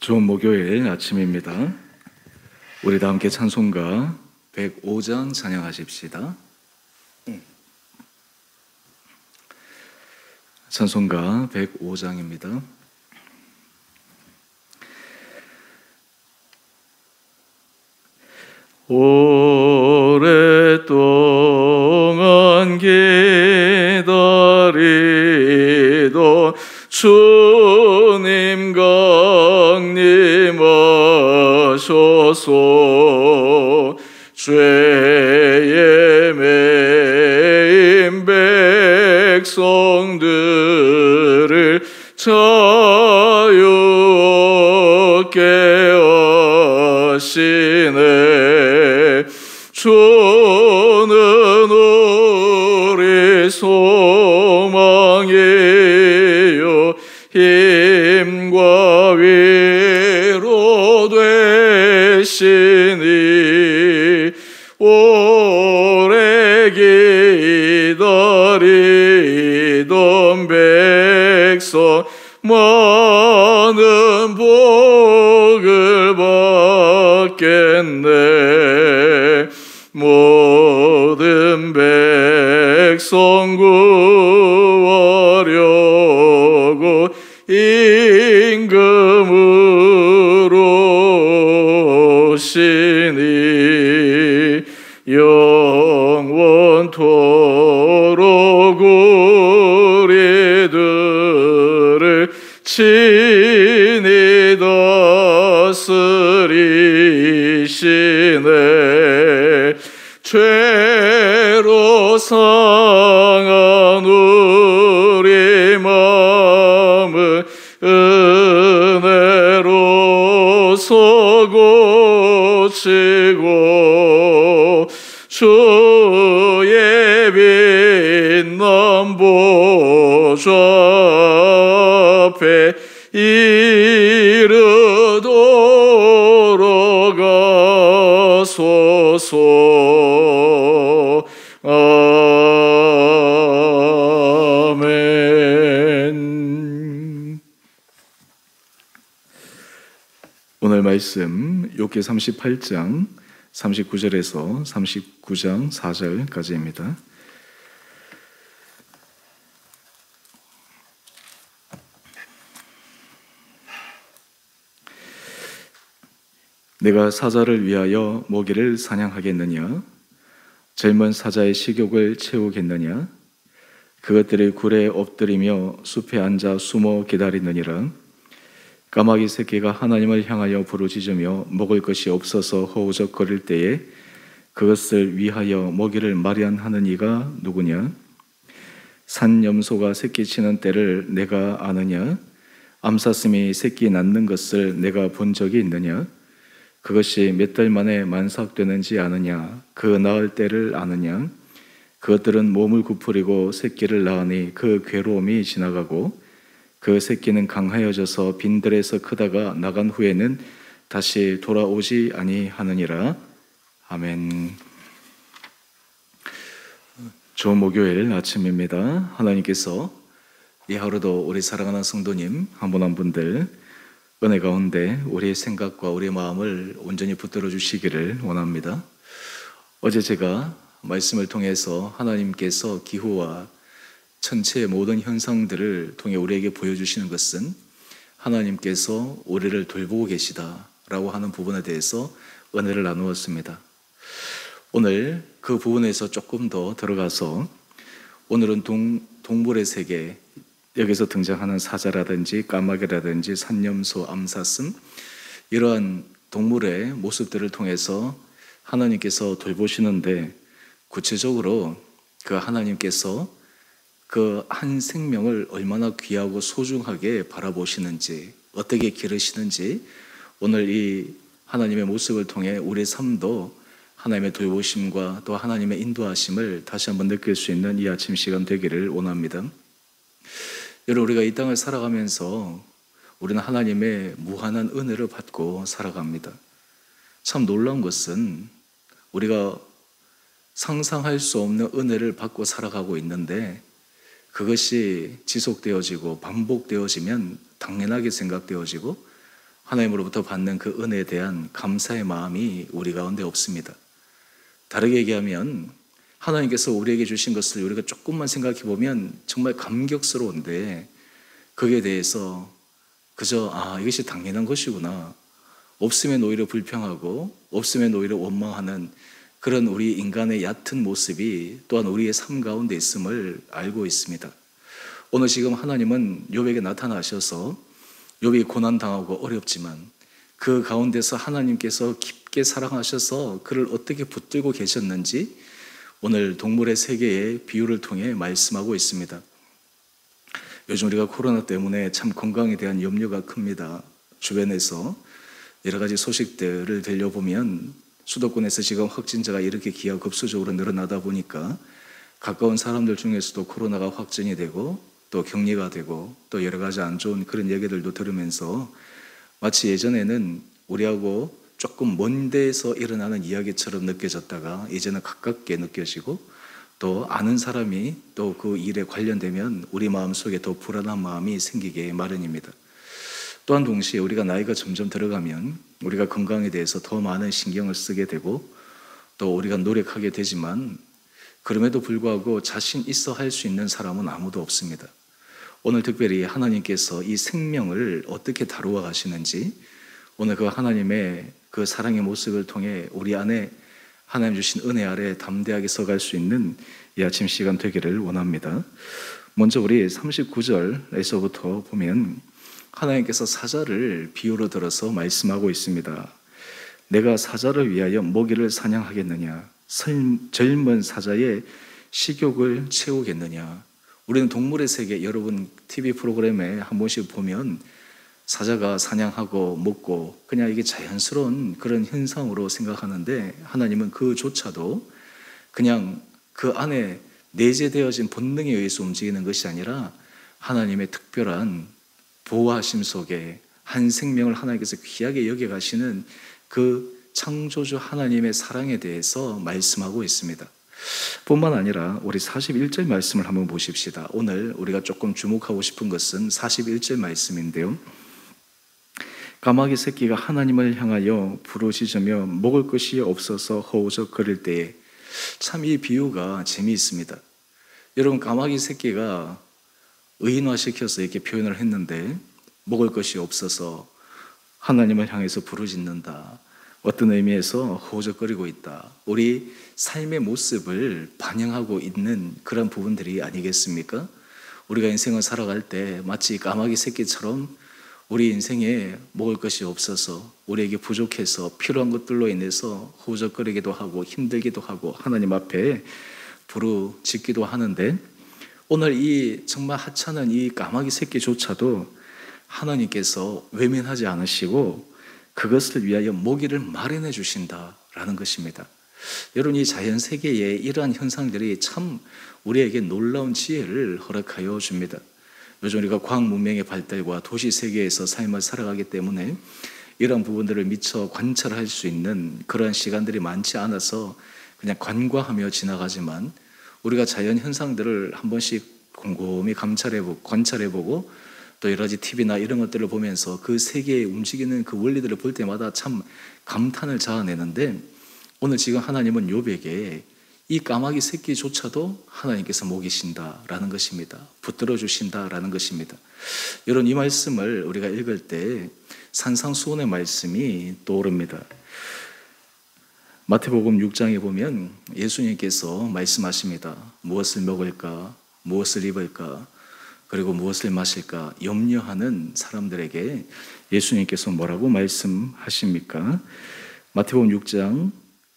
좋은 목요일 아침입니다. 우리 다 함께 찬송가 105장 찬양하십시다. 찬송가 105장입니다. 오랫동안 기다리던 주님 강림하셔서 죄에 매인 백성들을 자유 얻게 하시네. 주는 우리 소망이요 힘과 위로 되시니 오래 기다리던 백성 많은 복을 받겠네. 모든 백성 구하려고 임금으로 오시니 영원토록 우리들을 친히 다스리시네. 죄로 상한 우리 마음을 은혜로서 고치고 주의 빛난 보좌 앞에 이르도록 하소서. 아멘. 오늘 말씀 욥기 38장 39절에서 39장 4절까지입니다. 내가 사자를 위하여 모기를 사냥하겠느냐? 젊은 사자의 식욕을 채우겠느냐? 그것들이 굴에 엎드리며 숲에 앉아 숨어 기다리느니라. 까마귀 새끼가 하나님을 향하여 부르짖으며 먹을 것이 없어서 허우적거릴 때에 그것을 위하여 먹이를 마련하는 이가 누구냐? 산염소가 새끼치는 때를 내가 아느냐? 암사슴이 새끼 낳는 것을 내가 본 적이 있느냐? 그것이 몇 달 만에 만삭되는지 아느냐? 그 낳을 때를 아느냐? 그것들은 몸을 구부리고 새끼를 낳으니 그 괴로움이 지나가고 그 새끼는 강하여져서 빈들에서 크다가 나간 후에는 다시 돌아오지 아니하느니라. 아멘. 좋은 목요일 아침입니다. 하나님께서 이 하루도 우리 사랑하는 성도님 한 분 한 분들 은혜 가운데 우리의 생각과 우리의 마음을 온전히 붙들어 주시기를 원합니다. 어제 제가 말씀을 통해서 하나님께서 기후와 천체의 모든 현상들을 통해 우리에게 보여주시는 것은 하나님께서 우리를 돌보고 계시다라고 하는 부분에 대해서 은혜를 나누었습니다. 오늘 그 부분에서 조금 더 들어가서 오늘은 동물의 세계, 여기서 등장하는 사자라든지 까마귀라든지 산염소, 암사슴 이러한 동물의 모습들을 통해서 하나님께서 돌보시는데 구체적으로 그 하나님께서 그 한 생명을 얼마나 귀하고 소중하게 바라보시는지 어떻게 기르시는지 오늘 이 하나님의 모습을 통해 우리 삶도 하나님의 돌보심과 또 하나님의 인도하심을 다시 한번 느낄 수 있는 이 아침 시간 되기를 원합니다. 여러분, 우리가 이 땅을 살아가면서 우리는 하나님의 무한한 은혜를 받고 살아갑니다. 참 놀라운 것은 우리가 상상할 수 없는 은혜를 받고 살아가고 있는데 그것이 지속되어지고 반복되어지면 당연하게 생각되어지고 하나님으로부터 받는 그 은혜에 대한 감사의 마음이 우리 가운데 없습니다. 다르게 얘기하면 하나님께서 우리에게 주신 것을 우리가 조금만 생각해 보면 정말 감격스러운데 거기에 대해서 그저 이것이 당연한 것이구나, 없으면 오히려 불평하고 없으면 오히려 원망하는 그런 우리 인간의 얕은 모습이 또한 우리의 삶 가운데 있음을 알고 있습니다. 오늘 지금 하나님은 욥에게 나타나셔서 욥이 고난당하고 어렵지만 그 가운데서 하나님께서 깊게 사랑하셔서 그를 어떻게 붙들고 계셨는지 오늘 동물의 세계의 비유를 통해 말씀하고 있습니다. 요즘 우리가 코로나 때문에 참 건강에 대한 염려가 큽니다. 주변에서 여러 가지 소식들을 들려보면 수도권에서 지금 확진자가 이렇게 기하급수적으로 늘어나다 보니까 가까운 사람들 중에서도 코로나가 확진이 되고 또 격리가 되고 또 여러 가지 안 좋은 그런 얘기들도 들으면서 마치 예전에는 우리하고 조금 먼 데에서 일어나는 이야기처럼 느껴졌다가 이제는 가깝게 느껴지고 또 아는 사람이 또 그 일에 관련되면 우리 마음속에 더 불안한 마음이 생기게 마련입니다. 또한 동시에 우리가 나이가 점점 들어가면 우리가 건강에 대해서 더 많은 신경을 쓰게 되고 또 우리가 노력하게 되지만 그럼에도 불구하고 자신 있어 할 수 있는 사람은 아무도 없습니다. 오늘 특별히 하나님께서 이 생명을 어떻게 다루어 가시는지 오늘 그 하나님의 그 사랑의 모습을 통해 우리 안에 하나님 주신 은혜 아래 담대하게 서갈 수 있는 이 아침 시간 되기를 원합니다. 먼저 우리 39절에서부터 보면 하나님께서 사자를 비유로 들어서 말씀하고 있습니다. 내가 사자를 위하여 모기를 사냥하겠느냐? 젊은 사자의 식욕을 채우겠느냐? 우리는 동물의 세계, 여러분 TV 프로그램에 한 번씩 보면 사자가 사냥하고 먹고 그냥 이게 자연스러운 그런 현상으로 생각하는데 하나님은 그조차도 그냥 그 안에 내재되어진 본능에 의해서 움직이는 것이 아니라 하나님의 특별한 보호하심 속에 한 생명을 하나님께서 귀하게 여겨가시는 그 창조주 하나님의 사랑에 대해서 말씀하고 있습니다. 뿐만 아니라 우리 41절 말씀을 한번 보십시다. 오늘 우리가 조금 주목하고 싶은 것은 41절 말씀인데요. 까마귀 새끼가 하나님을 향하여 부르짖으며 먹을 것이 없어서 허우적거릴 때에 참 이 비유가 재미있습니다. 여러분 까마귀 새끼가 의인화시켜서 이렇게 표현을 했는데 먹을 것이 없어서 하나님을 향해서 부르짖는다. 어떤 의미에서 허우적거리고 있다. 우리 삶의 모습을 반영하고 있는 그런 부분들이 아니겠습니까? 우리가 인생을 살아갈 때 마치 까마귀 새끼처럼 우리 인생에 먹을 것이 없어서 우리에게 부족해서 필요한 것들로 인해서 허우적거리기도 하고 힘들기도 하고 하나님 앞에 부르짖기도 하는데 오늘 이 정말 하찮은 이 까마귀 새끼조차도 하나님께서 외면하지 않으시고 그것을 위하여 먹이를 마련해 주신다라는 것입니다. 여러분 이 자연 세계의 이러한 현상들이 참 우리에게 놀라운 지혜를 허락하여 줍니다. 요즘 우리가 과학 문명의 발달과 도시 세계에서 삶을 살아가기 때문에 이런 부분들을 미처 관찰할 수 있는 그런 시간들이 많지 않아서 그냥 관과하며 지나가지만 우리가 자연 현상들을 한 번씩 곰곰이 관찰해보고 또 여러 가지 TV나 이런 것들을 보면서 그 세계에 움직이는 그 원리들을 볼 때마다 참 감탄을 자아내는데 오늘 지금 하나님은 욥에게 이 까마귀 새끼조차도 하나님께서 먹이신다라는 것입니다. 붙들어 주신다라는 것입니다. 여러분 이 말씀을 우리가 읽을 때 산상수훈의 말씀이 떠오릅니다. 마태복음 6장에 보면 예수님께서 말씀하십니다. 무엇을 먹을까? 무엇을 입을까? 그리고 무엇을 마실까? 염려하는 사람들에게 예수님께서 뭐라고 말씀하십니까? 마태복음 6장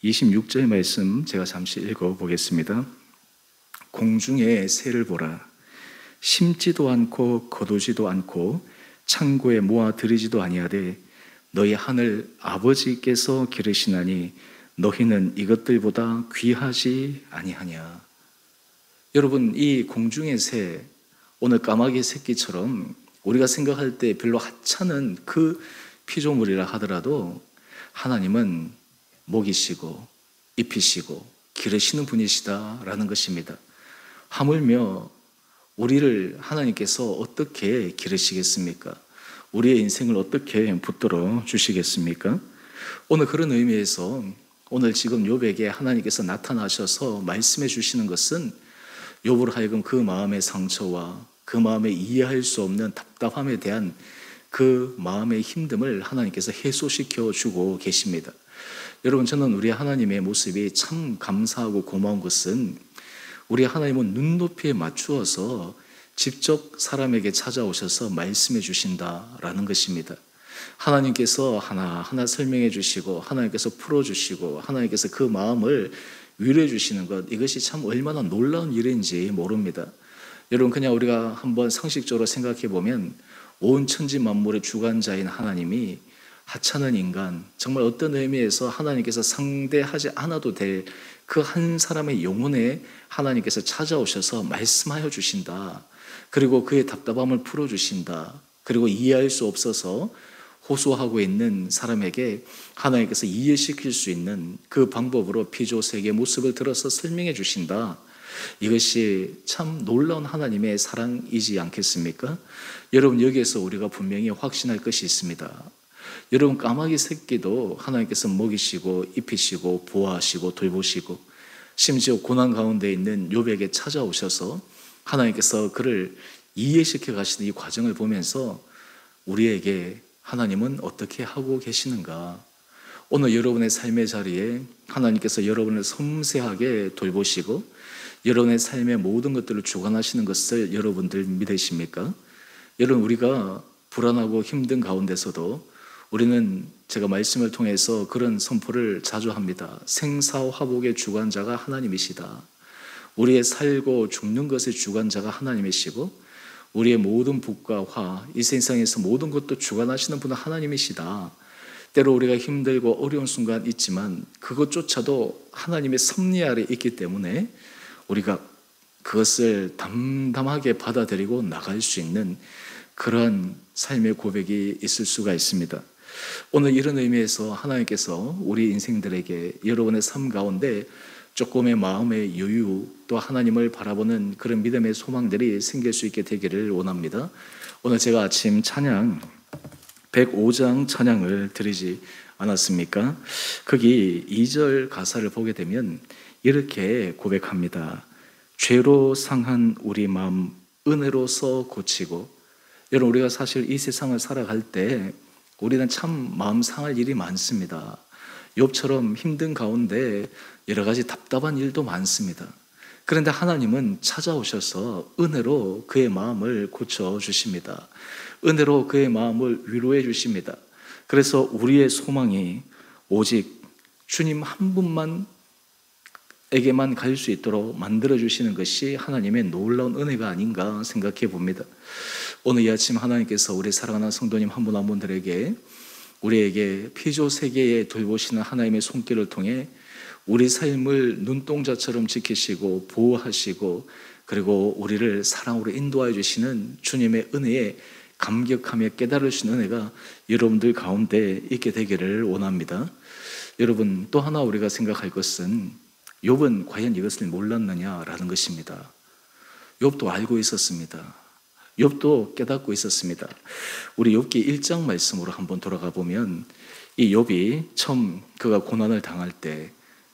26절의 말씀 제가 잠시 읽어보겠습니다. 공중의 새를 보라. 심지도 않고 거두지도 않고 창고에 모아 들이지도 아니하되 너희 하늘 아버지께서 기르시나니 너희는 이것들보다 귀하지 아니하냐. 여러분 이 공중의 새, 오늘 까마귀 새끼처럼 우리가 생각할 때 별로 하찮은 그 피조물이라 하더라도 하나님은 먹이시고 입히시고 기르시는 분이시다라는 것입니다. 하물며 우리를 하나님께서 어떻게 기르시겠습니까? 우리의 인생을 어떻게 붙들어 주시겠습니까? 오늘 그런 의미에서 오늘 지금 욥에게 하나님께서 나타나셔서 말씀해 주시는 것은 욥으로 하여금 그 마음의 상처와 그 마음의 이해할 수 없는 답답함에 대한 그 마음의 힘듦을 하나님께서 해소시켜 주고 계십니다. 여러분, 저는 우리 하나님의 모습이 참 감사하고 고마운 것은 우리 하나님은 눈높이에 맞추어서 직접 사람에게 찾아오셔서 말씀해 주신다라는 것입니다. 하나님께서 하나하나 설명해 주시고 하나님께서 풀어주시고 하나님께서 그 마음을 위로해 주시는 것, 이것이 참 얼마나 놀라운 일인지 모릅니다. 여러분, 그냥 우리가 한번 상식적으로 생각해 보면 온 천지 만물의 주관자인 하나님이 하찮은 인간, 정말 어떤 의미에서 하나님께서 상대하지 않아도 될 그 한 사람의 영혼에 하나님께서 찾아오셔서 말씀하여 주신다. 그리고 그의 답답함을 풀어주신다. 그리고 이해할 수 없어서 호소하고 있는 사람에게 하나님께서 이해시킬 수 있는 그 방법으로 피조세계의 모습을 들어서 설명해 주신다. 이것이 참 놀라운 하나님의 사랑이지 않겠습니까? 여러분, 여기에서 우리가 분명히 확신할 것이 있습니다. 여러분, 까마귀 새끼도 하나님께서 먹이시고 입히시고 보호하시고 돌보시고 심지어 고난 가운데 있는 욥에게 찾아오셔서 하나님께서 그를 이해시켜 가시는 이 과정을 보면서 우리에게 하나님은 어떻게 하고 계시는가? 오늘 여러분의 삶의 자리에 하나님께서 여러분을 섬세하게 돌보시고 여러분의 삶의 모든 것들을 주관하시는 것을 여러분들 믿으십니까? 여러분, 우리가 불안하고 힘든 가운데서도 우리는 제가 말씀을 통해서 그런 선포를 자주 합니다. 생사화복의 주관자가 하나님이시다. 우리의 살고 죽는 것의 주관자가 하나님이시고 우리의 모든 복과 화, 이 세상에서 모든 것도 주관하시는 분은 하나님이시다. 때로 우리가 힘들고 어려운 순간 있지만 그것조차도 하나님의 섭리 아래 있기 때문에 우리가 그것을 담담하게 받아들이고 나갈 수 있는 그런 삶의 고백이 있을 수가 있습니다. 오늘 이런 의미에서 하나님께서 우리 인생들에게 여러분의 삶 가운데 조금의 마음의 여유, 또 하나님을 바라보는 그런 믿음의 소망들이 생길 수 있게 되기를 원합니다. 오늘 제가 아침 찬양 105장 찬양을 드리지 않았습니까? 거기 2절 가사를 보게 되면 이렇게 고백합니다. 죄로 상한 우리 마음 은혜로서 고치고. 여러분, 우리가 사실 이 세상을 살아갈 때 우리는 참 마음 상할 일이 많습니다. 욥처럼 힘든 가운데 여러 가지 답답한 일도 많습니다. 그런데 하나님은 찾아오셔서 은혜로 그의 마음을 고쳐주십니다. 은혜로 그의 마음을 위로해 주십니다. 그래서 우리의 소망이 오직 주님 한 분만 에게만 갈 수 있도록 만들어주시는 것이 하나님의 놀라운 은혜가 아닌가 생각해 봅니다. 오늘 이 아침 하나님께서 우리 사랑하는 성도님 한 분 한 분들에게 우리에게 피조세계에 돌보시는 하나님의 손길을 통해 우리 삶을 눈동자처럼 지키시고 보호하시고 그리고 우리를 사랑으로 인도하여 주시는 주님의 은혜에 감격하며 깨달을 수 있는 은혜가 여러분들 가운데 있게 되기를 원합니다. 여러분, 또 하나 우리가 생각할 것은 욥은 과연 이것을 몰랐느냐라는 것입니다. 욥도 알고 있었습니다. 욥도 깨닫고 있었습니다. 우리 욥기 1장 말씀으로 한번 돌아가 보면 이 욥이 처음 그가 고난을 당할 때,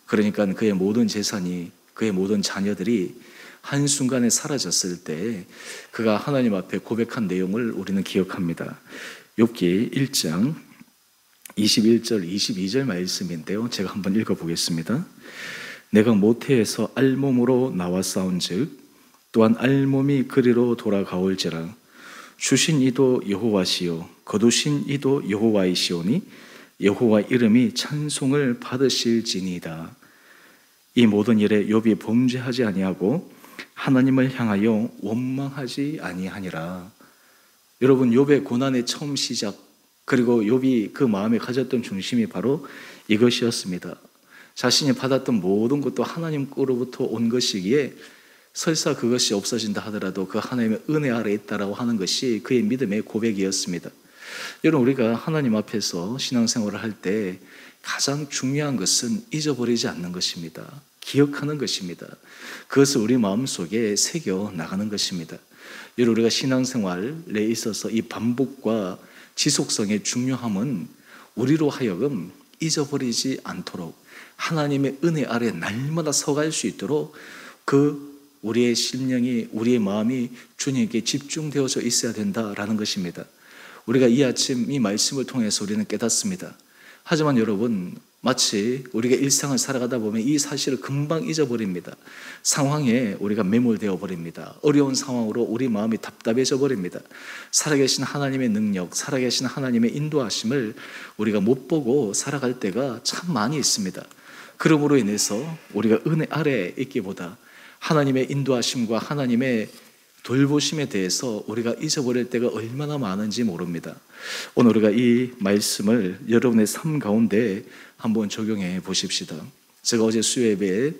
그러니까 그의 모든 재산이, 그의 모든 자녀들이 한순간에 사라졌을 때 그가 하나님 앞에 고백한 내용을 우리는 기억합니다. 욥기 1장 21절 22절 말씀인데요, 제가 한번 읽어보겠습니다. 내가 모태에서 알몸으로 나와 싸운즉 또한 알몸이 그리로 돌아가올지라. 주신 이도 여호와시요 거두신 이도 여호와이시오니 여호와 이름이 찬송을 받으실지니이다. 이 모든 일에 욥이 범죄하지 아니하고 하나님을 향하여 원망하지 아니하니라. 여러분, 욥의 고난의 처음 시작, 그리고 욥이 그 마음에 가졌던 중심이 바로 이것이었습니다. 자신이 받았던 모든 것도 하나님 거로부터 온 것이기에 설사 그것이 없어진다 하더라도 그 하나님의 은혜 아래에 있다라고 하는 것이 그의 믿음의 고백이었습니다. 여러분, 우리가 하나님 앞에서 신앙생활을 할 때 가장 중요한 것은 잊어버리지 않는 것입니다. 기억하는 것입니다. 그것을 우리 마음속에 새겨 나가는 것입니다. 여러분, 우리가 신앙생활에 있어서 이 반복과 지속성의 중요함은 우리로 하여금 잊어버리지 않도록 하나님의 은혜 아래 날마다 서갈 수 있도록 우리의 심령이, 우리의 마음이 주님께 집중되어져 있어야 된다라는 것입니다. 우리가 이 아침 이 말씀을 통해서 우리는 깨닫습니다. 하지만 여러분, 마치 우리가 일상을 살아가다 보면 이 사실을 금방 잊어버립니다. 상황에 우리가 매몰되어 버립니다. 어려운 상황으로 우리 마음이 답답해져 버립니다. 살아계신 하나님의 능력, 살아계신 하나님의 인도하심을 우리가 못 보고 살아갈 때가 참 많이 있습니다. 그러므로 인해서 우리가 은혜 아래에 있기보다 하나님의 인도하심과 하나님의 돌보심에 대해서 우리가 잊어버릴 때가 얼마나 많은지 모릅니다. 오늘 우리가 이 말씀을 여러분의 삶 가운데 한번 적용해 보십시다. 제가 어제 수요예배에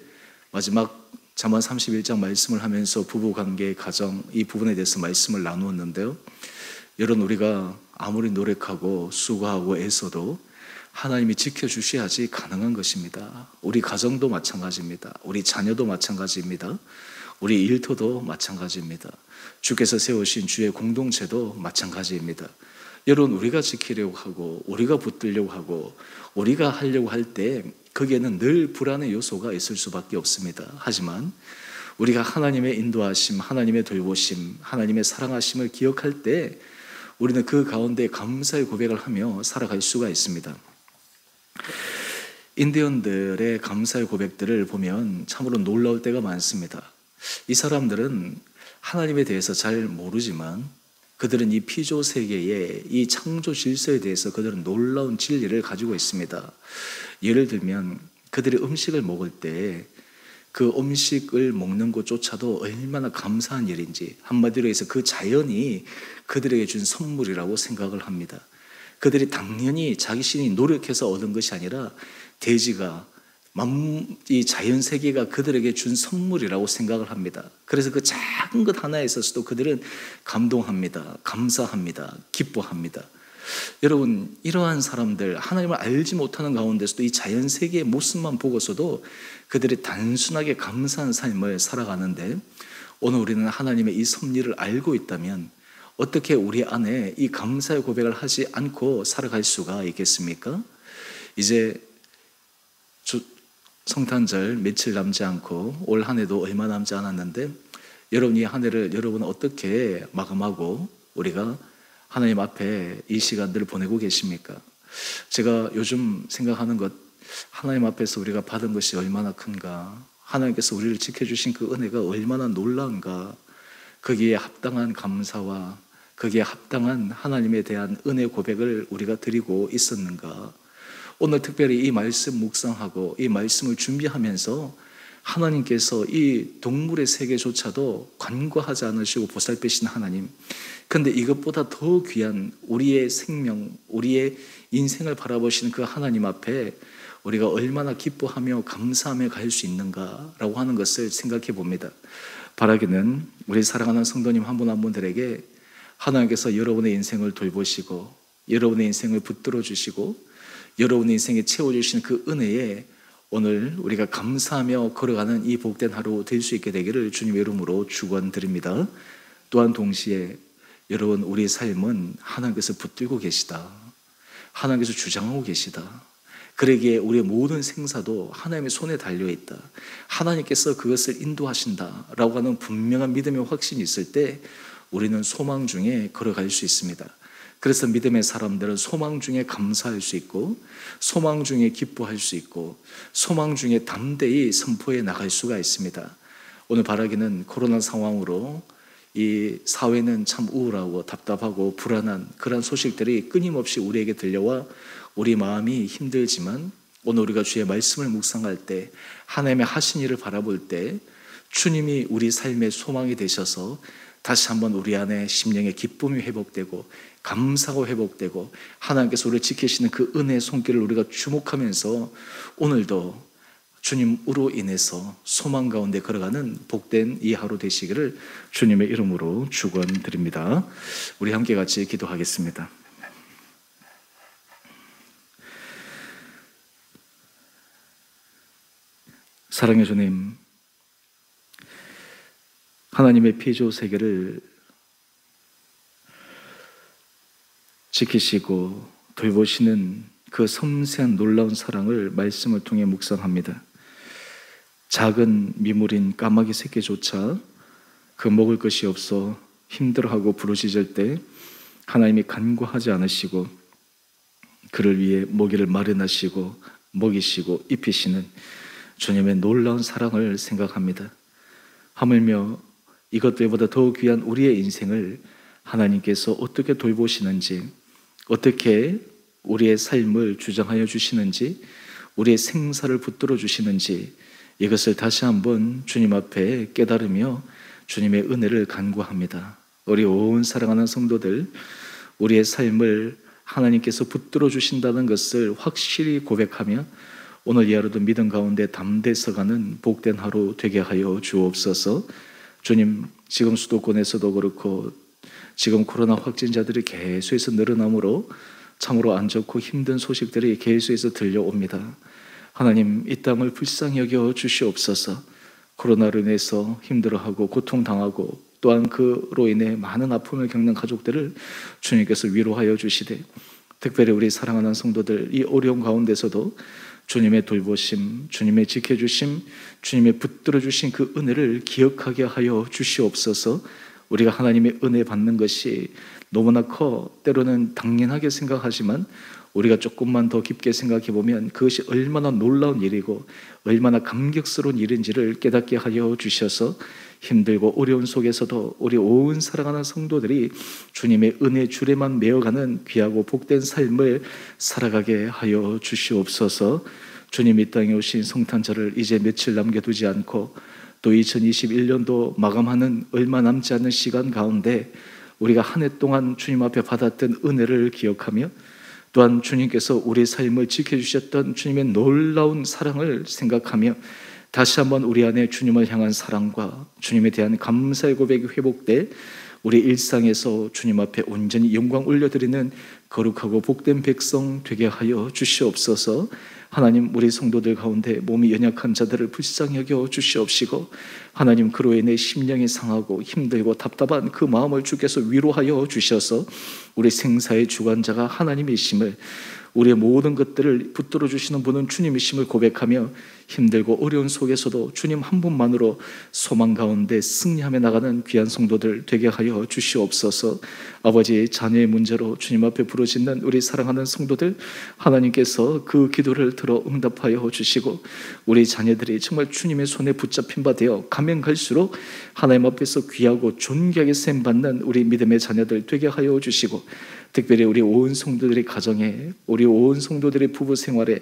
마지막 잠언 31장 말씀을 하면서 부부관계, 가정 이 부분에 대해서 말씀을 나누었는데요. 여러분, 우리가 아무리 노력하고 수고하고 애써도 하나님이 지켜주셔야지 가능한 것입니다. 우리 가정도 마찬가지입니다. 우리 자녀도 마찬가지입니다. 우리 일터도 마찬가지입니다. 주께서 세우신 주의 공동체도 마찬가지입니다. 여러분, 우리가 지키려고 하고 우리가 붙들려고 하고 우리가 하려고 할 때 거기에는 늘 불안의 요소가 있을 수밖에 없습니다. 하지만 우리가 하나님의 인도하심, 하나님의 돌보심, 하나님의 사랑하심을 기억할 때 우리는 그 가운데 감사의 고백을 하며 살아갈 수가 있습니다. 인디언들의 감사의 고백들을 보면 참으로 놀라울 때가 많습니다. 이 사람들은 하나님에 대해서 잘 모르지만 그들은 이 피조 세계의 이 창조 질서에 대해서 그들은 놀라운 진리를 가지고 있습니다. 예를 들면 그들이 음식을 먹을 때 그 음식을 먹는 것조차도 얼마나 감사한 일인지, 한마디로 해서 그 자연이 그들에게 준 선물이라고 생각을 합니다. 그들이 당연히 자신이 노력해서 얻은 것이 아니라 대지가, 이 자연 세계가 그들에게 준 선물이라고 생각을 합니다. 그래서 그 작은 것 하나에 있어서도 그들은 감동합니다. 감사합니다. 기뻐합니다. 여러분, 이러한 사람들, 하나님을 알지 못하는 가운데서도 이 자연 세계의 모습만 보고서도 그들이 단순하게 감사한 삶을 살아가는데, 오늘 우리는 하나님의 이 섭리를 알고 있다면 어떻게 우리 안에 이 감사의 고백을 하지 않고 살아갈 수가 있겠습니까? 이제 성탄절 며칠 남지 않고 올 한 해도 얼마 남지 않았는데, 여러분, 이 한 해를 여러분은 어떻게 마감하고 우리가 하나님 앞에 이 시간들을 보내고 계십니까? 제가 요즘 생각하는 것, 하나님 앞에서 우리가 받은 것이 얼마나 큰가, 하나님께서 우리를 지켜주신 그 은혜가 얼마나 놀라운가, 거기에 합당한 감사와 거기에 합당한 하나님에 대한 은혜 고백을 우리가 드리고 있었는가. 오늘 특별히 이 말씀 묵상하고 이 말씀을 준비하면서 하나님께서 이 동물의 세계조차도 간과하지 않으시고 보살피신 하나님, 그런데 이것보다 더 귀한 우리의 생명, 우리의 인생을 바라보시는 그 하나님 앞에 우리가 얼마나 기뻐하며 감사하며 갈 수 있는가라고 하는 것을 생각해 봅니다. 바라기는 우리 사랑하는 성도님 한 분 한 분들에게 하나님께서 여러분의 인생을 돌보시고 여러분의 인생을 붙들어 주시고 여러분의 인생에 채워주신 그 은혜에 오늘 우리가 감사하며 걸어가는 이 복된 하루 될 수 있게 되기를 주님의 이름으로 축원드립니다. 또한 동시에 여러분, 우리의 삶은 하나님께서 붙들고 계시다, 하나님께서 주장하고 계시다, 그러기에 우리의 모든 생사도 하나님의 손에 달려있다, 하나님께서 그것을 인도하신다라고 하는 분명한 믿음의 확신이 있을 때 우리는 소망 중에 걸어갈 수 있습니다. 그래서 믿음의 사람들은 소망 중에 감사할 수 있고 소망 중에 기뻐할 수 있고 소망 중에 담대히 선포해 나갈 수가 있습니다. 오늘 바라기는 코로나 상황으로 이 사회는 참 우울하고 답답하고 불안한 그런 소식들이 끊임없이 우리에게 들려와 우리 마음이 힘들지만, 오늘 우리가 주의 말씀을 묵상할 때 하나님의 하신 일을 바라볼 때 주님이 우리 삶의 소망이 되셔서 다시 한번 우리 안에 심령의 기쁨이 회복되고 감사가 회복되고 하나님께서 우리를 지키시는 그 은혜의 손길을 우리가 주목하면서 오늘도 주님으로 인해서 소망 가운데 걸어가는 복된 이 하루 되시기를 주님의 이름으로 축원드립니다. 우리 함께 같이 기도하겠습니다. 사랑의 주님, 하나님의 피조 세계를 지키시고 돌보시는 그 섬세한 놀라운 사랑을 말씀을 통해 묵상합니다. 작은 미물인 까마귀 새끼조차 그 먹을 것이 없어 힘들어하고 부르짖을 때 하나님이 간과하지 않으시고 그를 위해 먹이를 마련하시고 먹이시고 입히시는 주님의 놀라운 사랑을 생각합니다. 하물며 이것들보다 더 귀한 우리의 인생을 하나님께서 어떻게 돌보시는지, 어떻게 우리의 삶을 주장하여 주시는지, 우리의 생사를 붙들어 주시는지, 이것을 다시 한번 주님 앞에 깨달으며 주님의 은혜를 간구합니다. 우리 온 사랑하는 성도들, 우리의 삶을 하나님께서 붙들어 주신다는 것을 확실히 고백하며 오늘 이 하루도 믿음 가운데 담대서가는 복된 하루 되게 하여 주옵소서. 주님, 지금 수도권에서도 그렇고 지금 코로나 확진자들이 계속해서 늘어나므로 참으로 안 좋고 힘든 소식들이 계속해서 들려옵니다. 하나님, 이 땅을 불쌍히 여겨 주시옵소서. 코로나로 인해서 힘들어하고 고통당하고 또한 그로 인해 많은 아픔을 겪는 가족들을 주님께서 위로하여 주시되, 특별히 우리 사랑하는 성도들 이 어려운 가운데서도 주님의 돌보심, 주님의 지켜주심, 주님의 붙들어 주신 그 은혜를 기억하게 하여 주시옵소서. 우리가 하나님의 은혜 받는 것이 너무나 때로는 당연하게 생각하지만 우리가 조금만 더 깊게 생각해 보면 그것이 얼마나 놀라운 일이고 얼마나 감격스러운 일인지를 깨닫게 하여 주셔서 힘들고 어려운 속에서도 우리 온 사랑하는 성도들이 주님의 은혜 줄에만 메어가는 귀하고 복된 삶을 살아가게 하여 주시옵소서. 주님 이 땅에 오신 성탄절을 이제 며칠 남겨두지 않고 또 2021년도 마감하는 얼마 남지 않은 시간 가운데 우리가 한 해 동안 주님 앞에 받았던 은혜를 기억하며 또한 주님께서 우리 삶을 지켜주셨던 주님의 놀라운 사랑을 생각하며 다시 한번 우리 안에 주님을 향한 사랑과 주님에 대한 감사의 고백이 회복돼 우리 일상에서 주님 앞에 온전히 영광 올려드리는 거룩하고 복된 백성 되게 하여 주시옵소서. 하나님, 우리 성도들 가운데 몸이 연약한 자들을 불쌍히 여겨 주시옵시고 하나님, 그로 인해 심령이 상하고 힘들고 답답한 그 마음을 주께서 위로하여 주셔서 우리 생사의 주관자가 하나님이심을, 우리의 모든 것들을 붙들어 주시는 분은 주님이심을 고백하며 힘들고 어려운 속에서도 주님 한 분만으로 소망 가운데 승리하며 나가는 귀한 성도들 되게 하여 주시옵소서. 아버지, 자녀의 문제로 주님 앞에 부르짖는 우리 사랑하는 성도들 하나님께서 그 기도를 들어 응답하여 주시고 우리 자녀들이 정말 주님의 손에 붙잡힌 바 되어 가면 갈수록 하나님 앞에서 귀하고 존귀하게 쓰임받는 우리 믿음의 자녀들 되게 하여 주시고 특별히 우리 온 성도들의 가정에, 우리 온 성도들의 부부 생활에,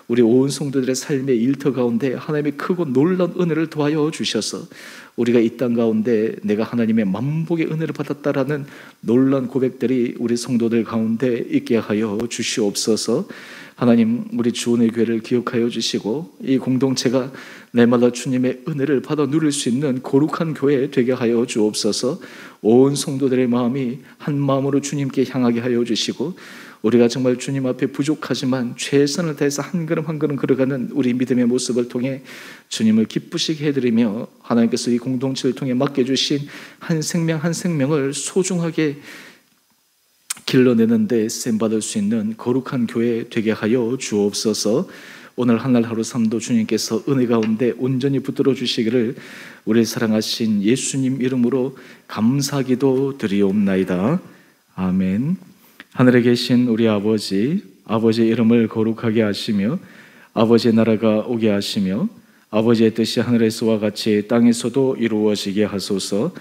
우리 온 성도들의 삶의 일터 가운데 하나님의 크고 놀라운 은혜를 도하여 주셔서 우리가 이 땅 가운데 내가 하나님의 만복의 은혜를 받았다라는 놀라운 고백들이 우리 성도들 가운데 있게 하여 주시옵소서. 하나님, 우리 주원의 교회를 기억하여 주시고 이 공동체가 날마다 주님의 은혜를 받아 누릴 수 있는 거룩한 교회 되게 하여 주옵소서. 온 성도들의 마음이 한 마음으로 주님께 향하게 하여 주시고 우리가 정말 주님 앞에 부족하지만 최선을 다해서 한 걸음 한 걸음 걸어가는 우리 믿음의 모습을 통해 주님을 기쁘시게 해드리며 하나님께서 이 공동체를 통해 맡겨주신 한 생명 한 생명을 소중하게 길러내는 데 쓰임받을 수 있는 거룩한 교회 되게 하여 주옵소서. 오늘 한날 하루 삶도 주님께서 은혜 가운데 온전히 붙들어 주시기를 우리 사랑하신 예수님 이름으로 감사기도 드리옵나이다. 아멘. 하늘에 계신 우리 아버지, 아버지의 이름을 거룩하게 하시며 아버지의 나라가 오게 하시며 아버지의 뜻이 하늘에서와 같이 땅에서도 이루어지게 하소서.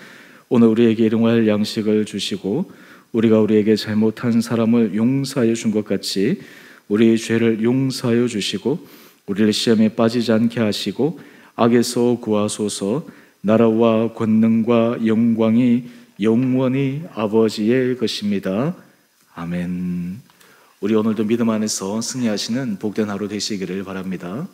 오늘 우리에게 일용할 양식을 주시고 우리가 우리에게 잘못한 사람을 용서하여 준 것 같이 우리의 죄를 용서하여 주시고 우리를 시험에 빠지지 않게 하시고 악에서 구하소서. 나라와 권능과 영광이 영원히 아버지의 것입니다. 아멘. 우리 오늘도 믿음 안에서 승리하시는 복된 하루 되시기를 바랍니다.